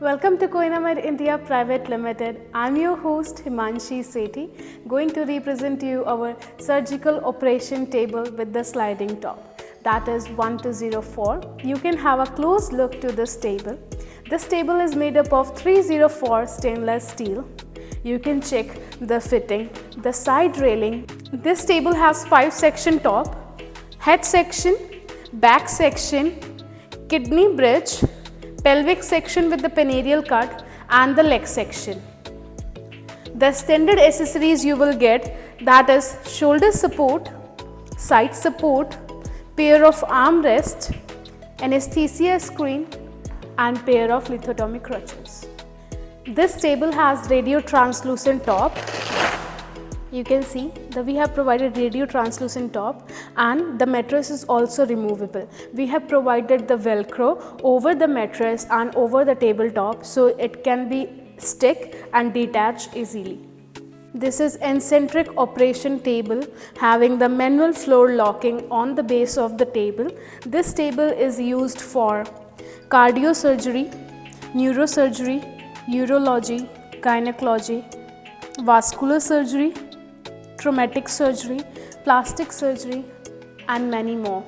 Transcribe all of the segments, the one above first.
Welcome to Koinamed India Private Limited. I'm your host Himanshi Sethi, going to represent to you our surgical operation table with the sliding top. That is 1204. You can have a close look to this table. This table is made up of 304 stainless steel. You can check the fitting, the side railing. This table has 5-section top, head section, back section, kidney bridge, pelvic section with the penereal cut and the leg section. The standard accessories you will get, that is shoulder support, side support, pair of armrest, anesthesia screen and pair of lithotomy crutches. This table has radio translucent top. You can see that we have provided radio translucent top and the mattress is also removable. We have provided the velcro over the mattress and over the tabletop so it can be stick and detach easily. This is eccentric operation table having the manual floor locking on the base of the table. This table is used for cardiosurgery, neurosurgery, urology, gynecology, vascular surgery, traumatic surgery, plastic surgery and many more.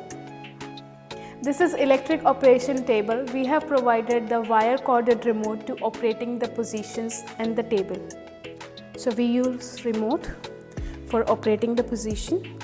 This is electric operation table. We have provided the wire corded remote to operating the positions in the table. So we use remote for operating the position.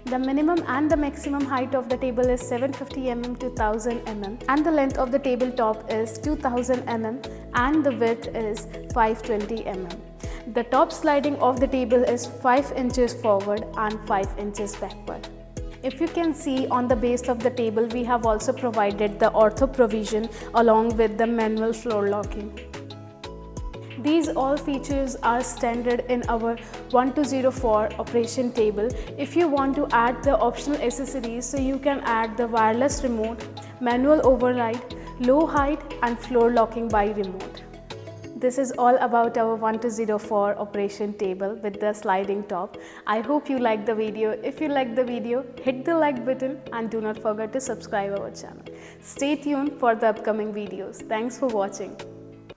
The minimum and the maximum height of the table is 750 mm to 1000 mm and the length of the tabletop is 2000 mm and the width is 520 mm. The top sliding of the table is 5 inches forward and 5 inches backward. If you can see on the base of the table, we have also provided the ortho provision along with the manual floor locking. These all features are standard in our 1204 operation table. If you want to add the optional accessories, so you can add the wireless remote, manual override, low height and floor locking by remote. This is all about our 1204 operation table with the sliding top. I hope you like the video. If you like the video, hit the like button and do not forget to subscribe our channel. Stay tuned for the upcoming videos. Thanks for watching.